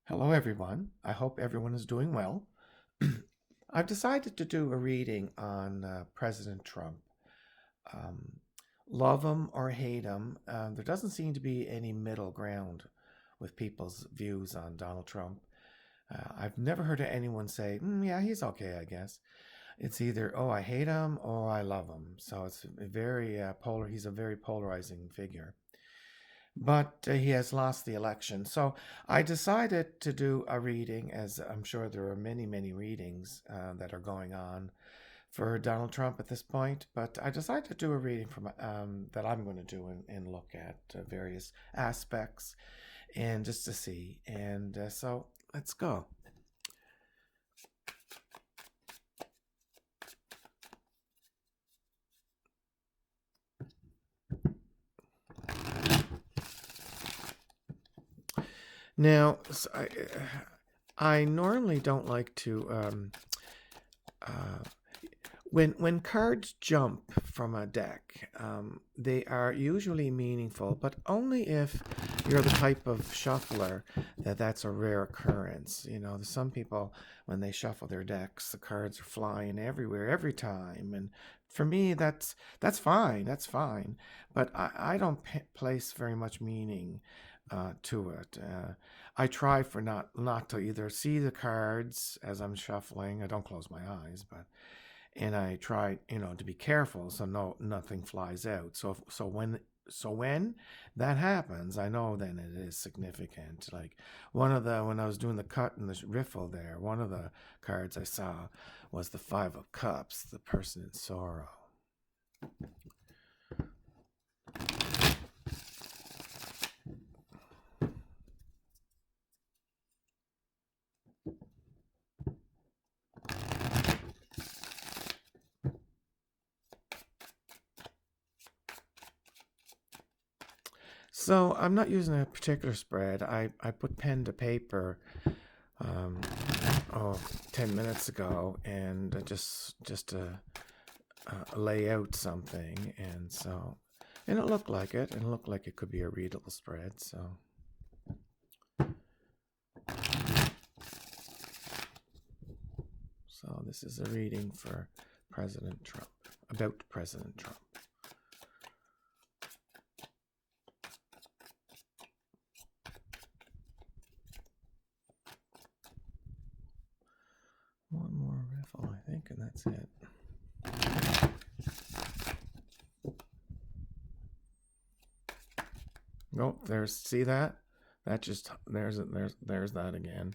Hello, everyone. I hope everyone is doing well. I've decided to do a reading on President Trump. Um, Love him or hate him, there doesn't seem to be any middle ground with people's views on Donald Trump. I've never heard of anyone say, yeah, he's okay, I guess. It's either, oh, I hate him or I love him. So it's a very polar, he's a very polarizing figure, but he has lost the election. So I decided to do a reading, as I'm sure there are many, many readings that are going on for Donald Trump at this point. But I decided to do a reading from that I'm going to do and look at various aspects and just to see. And so let's go. Now, I normally don't like to uh, when cards jump from a deck, they are usually meaningful, but only if you're the type of shuffler that's a rare occurrence. You know, some people when they shuffle their decks, the cards are flying everywhere every time, and for me, that's fine. That's fine, but I don't place very much meaning to it. I try for not to either see the cards as I'm shuffling. I don't close my eyes, but and I try, to be careful so nothing flies out. So when that happens, I know then it is significant. Like when I was doing the cut and the riffle there, one of the cards I saw was the Five of Cups, the person in sorrow. So I'm not using a particular spread. I put pen to paper um, oh, 10 minutes ago and just to lay out something. And it looked like it. And it looked like it could be a readable spread. So this is a reading for President Trump, about President Trump. One more riffle, I think, and that's it. Nope, see that? That just, there's that again.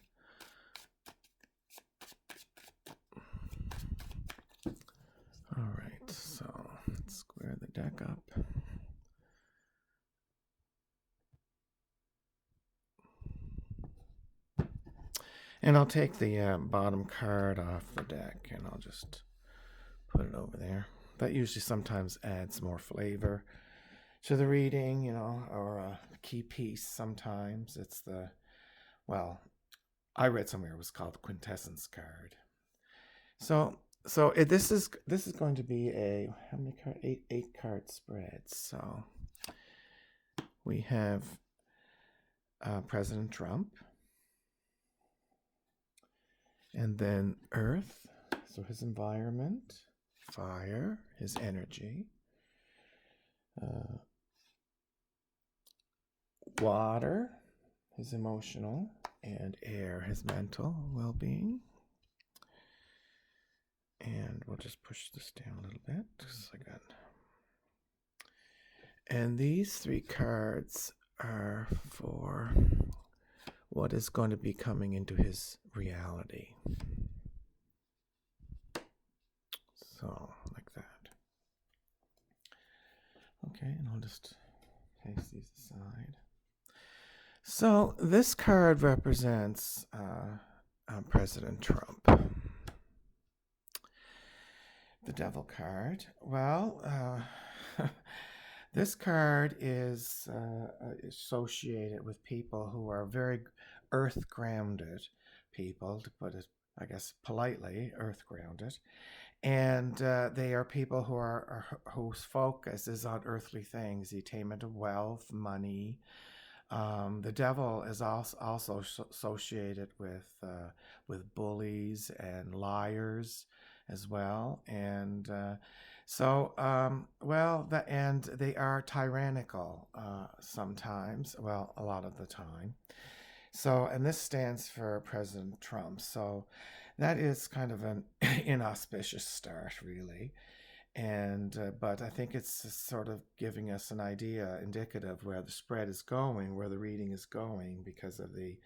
All right, so let's square the deck up. And I'll take the bottom card off the deck and I'll just put it over there. That usually sometimes adds more flavor to the reading, or a key piece sometimes. I read somewhere it was called the quintessence card. This is going to be a how many card eight card spread. So we have President Trump, and then Earth, so his environment, fire, his energy, water, his emotional, and air, his mental well-being. And we'll just push this down a little bit. And these three cards are for what is going to be coming into his reality. So, like that. Okay, and I'll just face these aside. So, this card represents President Trump. The Devil card. Well, this card is associated with people who are very earth grounded people, to put it, I guess, politely, earth grounded. And they are people whose focus is on earthly things, the attainment of wealth, money, The devil is also associated with bullies and liars as well, and well, and they are tyrannical sometimes. Well, a lot of the time. So, and this stands for President Trump. So, that is kind of an inauspicious start, really. And but I think it's sort of giving us an idea, indicative where the spread is going, where the reading is going, because of the,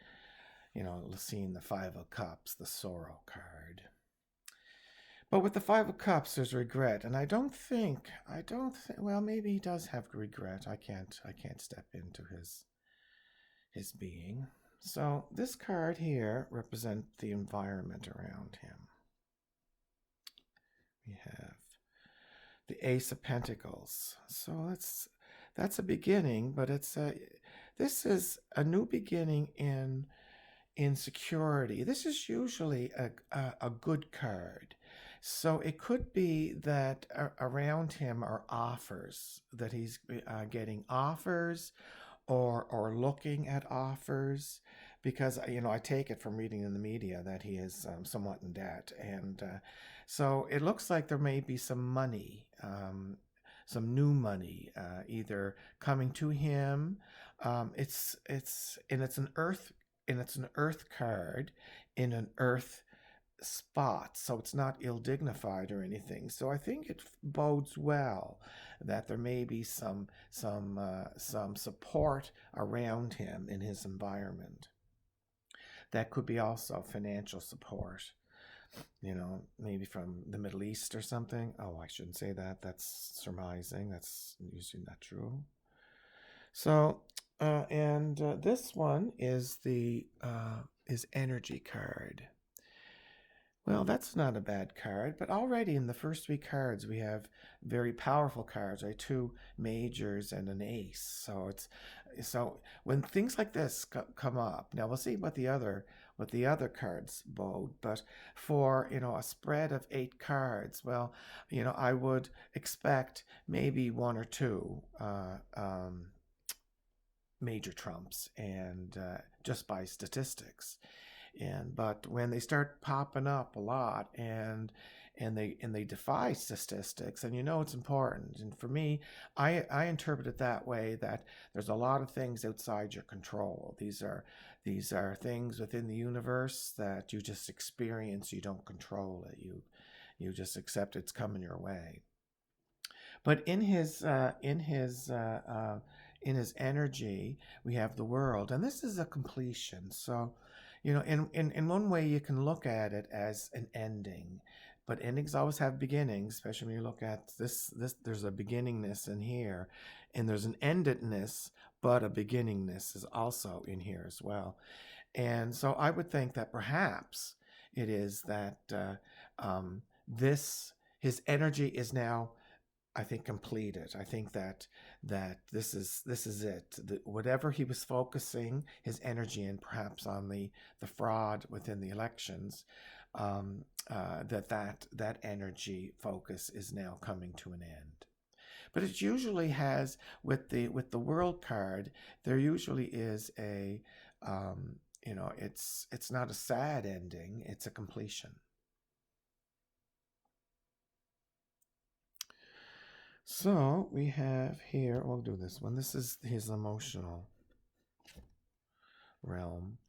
seeing the Five of Cups, the sorrow card. But with the Five of Cups, there's regret, and I don't think. Well, maybe he does have regret. I can't step into his being. So this card here represents the environment around him. We have the Ace of Pentacles. So that's a beginning, but this is a new beginning in security. This is usually a good card. So it could be that around him are offers, that he's getting offers or looking at offers, because I take it from reading in the media that he is somewhat in debt, and so it looks like there may be some money, some new money, either coming to him. It's an earth card in an earth spot, so it's not ill dignified or anything. So I think it bodes well that there may be some support around him in his environment. That could be also financial support, maybe from the Middle East or something. Oh, I shouldn't say that. That's surmising. That's usually not true. So, and this one is the is energy card. Well, that's not a bad card, but already in the first three cards we have very powerful cards, right? Two majors and an ace. So when things like this come up, now we'll see what the other cards bode, but for a spread of 8 cards, well, I would expect maybe one or two major trumps, and just by statistics. But when they start popping up a lot, and they defy statistics, and it's important. And for me, I interpret it that way, that there's a lot of things outside your control. These are things within the universe that you just experience. You don't control it. You just accept it's coming your way. But in his energy, we have the world, and this is a completion. So, in one way you can look at it as an ending, but endings always have beginnings, especially when you look at this. There's a beginningness in here, and there's an endedness, but a beginningness is also in here as well. And so I would think that perhaps it is that his energy is now, I think, completed. I think that this is it. Whatever he was focusing his energy in, perhaps on the fraud within the elections, that energy focus is now coming to an end. But it usually has, with the world card, there usually is a it's not a sad ending, it's a completion. So we have here, we'll do this one. This is his emotional realm.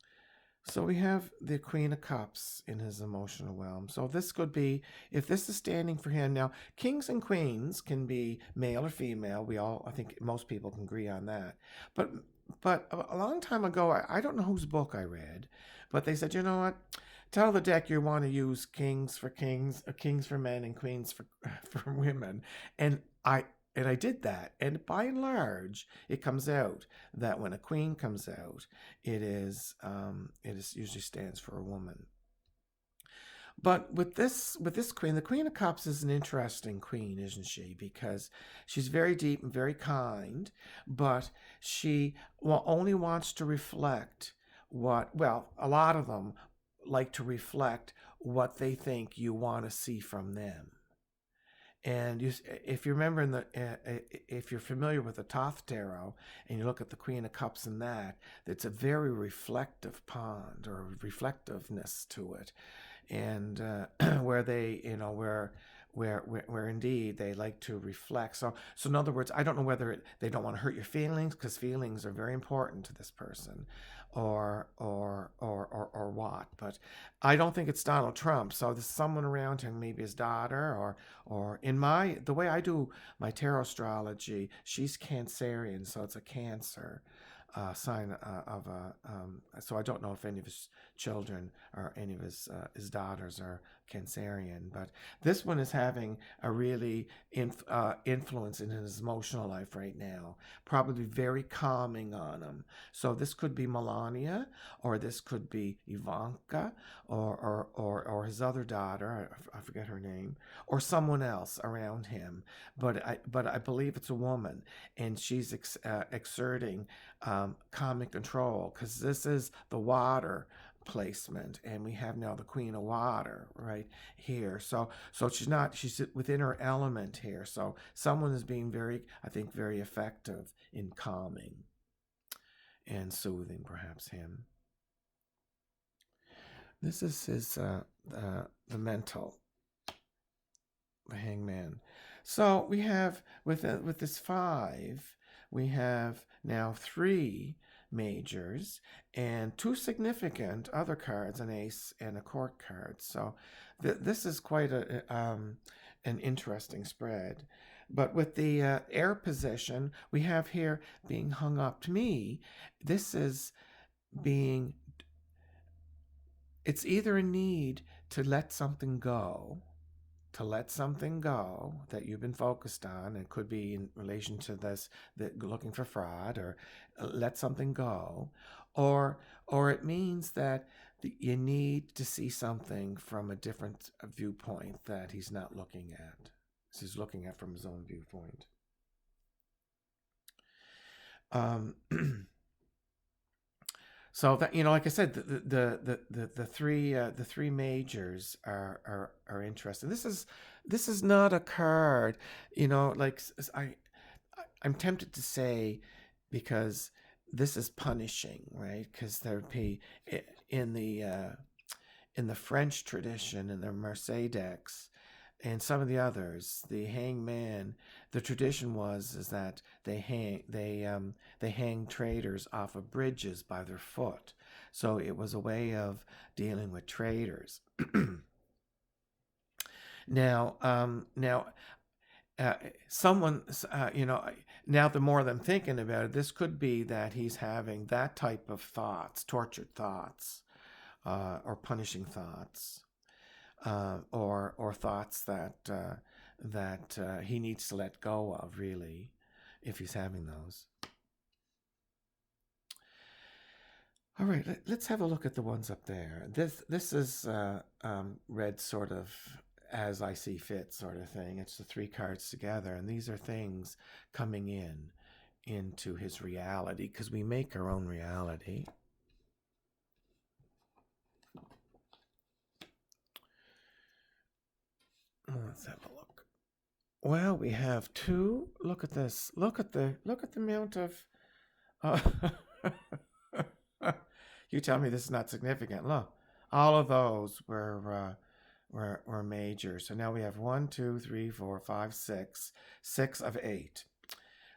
So we have the Queen of Cups in his emotional realm. So this could be, if this is standing for him now, kings and queens can be male or female. I think most people can agree on that. But a long time ago, I don't know whose book I read, but they said, you know what? Tell the deck you want to use kings for men, and queens for women. And I did that, and by and large, it comes out that when a queen comes out, it usually stands for a woman. But with this queen, the Queen of Cups is an interesting queen, isn't she? Because she's very deep and very kind, but she only wants to reflect a lot of them like to reflect what they think you want to see from them. And if you remember if you're familiar with the Thoth tarot and you look at the Queen of Cups in that, it's a very reflective pond or reflectiveness to it, and where they, where indeed they like to reflect. So in other words, I don't know whether they don't want to hurt your feelings, because feelings are very important to this person, or what. But I don't think it's Donald Trump. So there's someone around him, maybe his daughter, or in the way I do my tarot astrology, she's Cancerian, so it's a Cancer sign of a. So I don't know if any of his children or any of his daughters are Cancerian, but this one is having a really influence in his emotional life right now. Probably very calming on him. So this could be Melania, or this could be Ivanka, or his other daughter. I forget her name, or someone else around him. But I believe it's a woman, and she's exerting calming control, because this is the water placement, and we have now the Queen of Water right here. So she's within her element here. So someone is being very, I think, very effective in calming and soothing, perhaps him. This is his the mental, the Hangman. So we have with this 5, we have now 3 majors and 2 significant other cards, an ace and a court card. So this is quite an interesting spread. But with the air position we have here being hung up, to me, this is being, it's either a need to let something go, that you've been focused on. It could be in relation to this, that looking for fraud, or let something go, or it means that you need to see something from a different viewpoint that he's not looking at. He's looking at from his own viewpoint. So that, like I said, the three majors are interesting. This is not a card, like I'm tempted to say, because this is punishing, right? Because there'd be in the French tradition, in the Marseille decks, and some of the others, the hangman, the tradition is that they hang traitors off of bridges by their foot. So it was a way of dealing with traitors. Now, someone, now the more I'm thinking about it, this could be that he's having that type of thoughts, tortured thoughts, or punishing thoughts. Or thoughts that he needs to let go of, really, if he's having those. All right, let's have a look at the ones up there. This is read sort of as I see fit, sort of thing. It's the 3 cards together, and these are things coming into his reality, because we make our own reality. Let's have a look. Well, we have 2. Look at this. Look at the amount of. You tell me this is not significant. Look, all of those were major. So now we have 1, 2, 3, 4, 5, 6. 6 of 8.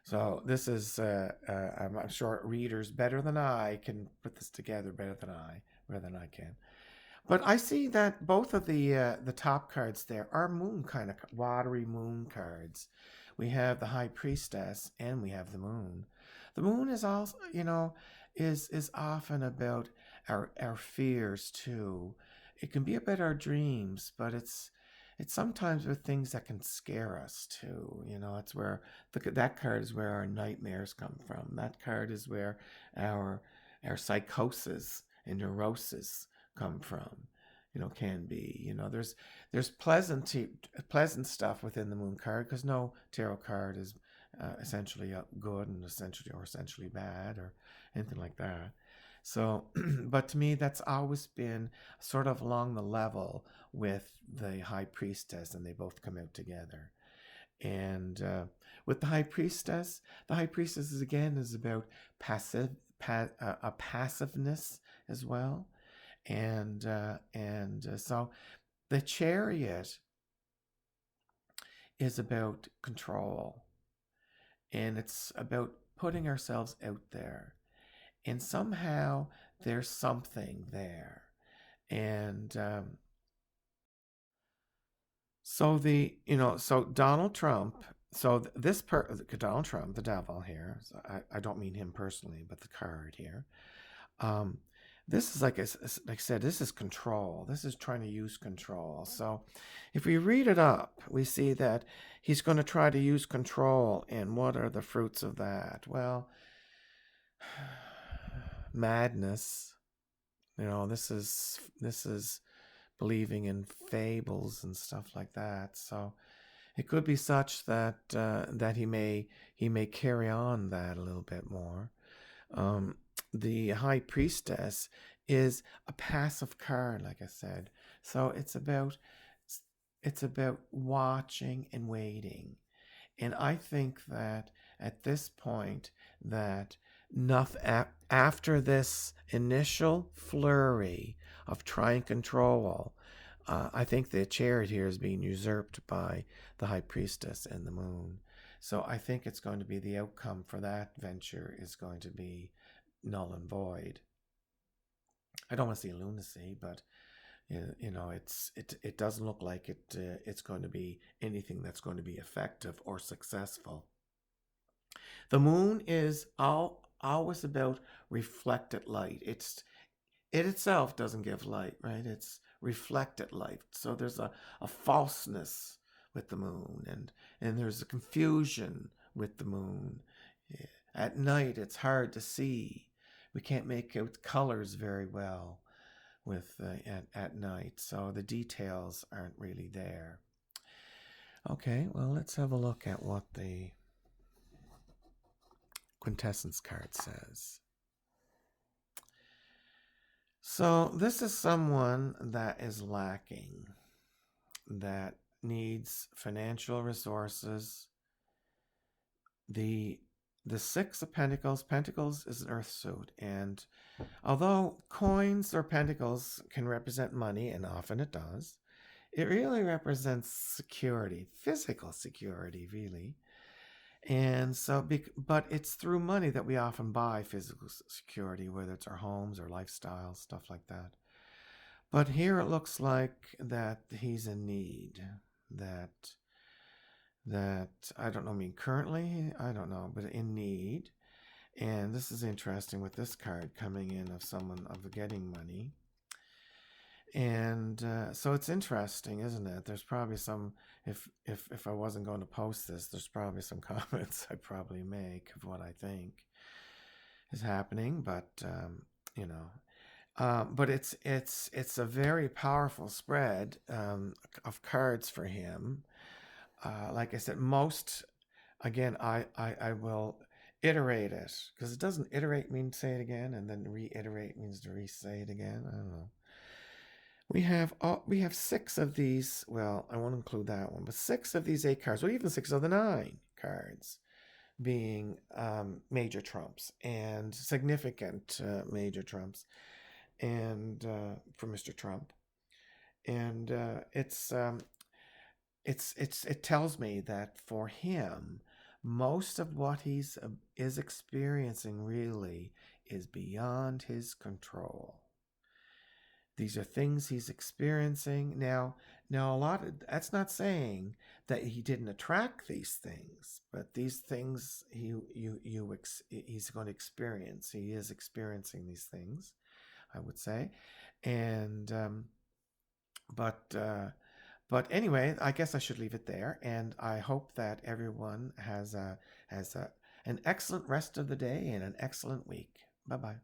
So this is. I'm sure readers better than I can put this together better than I can. But I see that both of the top cards there are moon, kind of watery moon cards. We have the High Priestess and we have the moon. The moon is also, is often about our fears too. It can be about our dreams, but it's sometimes with things that can scare us too. It's where that card is where our nightmares come from. That card is where our psychosis and neurosis come from, can be. There's pleasant stuff within the moon card, because no tarot card is essentially good and essentially bad or anything like that. So, but to me, that's always been sort of along the level with the High Priestess, and they both come out together. And with the high priestess is again is about a passiveness as well, and so the chariot is about control, and it's about putting ourselves out there, and somehow there's something there, and so so Donald Trump. So Donald Trump, the devil here. So I don't mean him personally, but the card here. Um, this is like I said, this is control. This is trying to use control. So if we read it up, we see that he's going to try to use control. And what are the fruits of that? Well, madness. This is believing in fables and stuff like that. So it could be such that that he may carry on that a little bit more. Um, the high priestess is a passive card, like I said. So it's about watching and waiting. And I think that at this point that after this initial flurry of trying control, I think the chariot here is being usurped by the high priestess and the moon. So I think it's going to be the outcome for that venture is going to be null and void. I don't want to see lunacy, but it doesn't look like it's going to be anything that's going to be effective or successful. The moon is always about reflected light. It itself doesn't give light, right? It's reflected light. So there's a falseness with the moon, and there's a confusion with the moon. At night, it's hard to see. We can't make out colors very well with at night, so the details aren't really there. Okay, well, let's have a look at what the quintessence card says. So this is someone that is lacking, that needs financial resources. The Six of Pentacles is an earth suit, and although coins or pentacles can represent money, and often it does, it really represents security, physical security, really. And so, but it's through money that we often buy physical security, whether it's our homes or lifestyles, stuff like that. But here it looks like that he's in need. That I don't know. I mean, currently, I don't know, but in need. And this is interesting with this card coming in of someone of getting money. And so it's interesting, isn't it? There's probably some, if I wasn't going to post this, there's probably some comments I'd probably make of what I think is happening. But but it's a very powerful spread of cards for him. Like I said, again, I will iterate it, because it doesn't iterate mean say it again, and then reiterate means to re-say it again. I don't know. We have six of these. Well, I won't include that one, but six of these 8 cards, or even 6 of the 9 cards, being major trumps and significant major trumps, and for Mr. Trump, and it tells me that for him, most of what he's is experiencing really is beyond his control. These are things he's experiencing now. A lot of that's not saying that he didn't attract these things, but these things he's going to experience. He is experiencing these things, I would say, and but anyway, I guess I should leave it there, and I hope that everyone has an excellent rest of the day and an excellent week. Bye bye.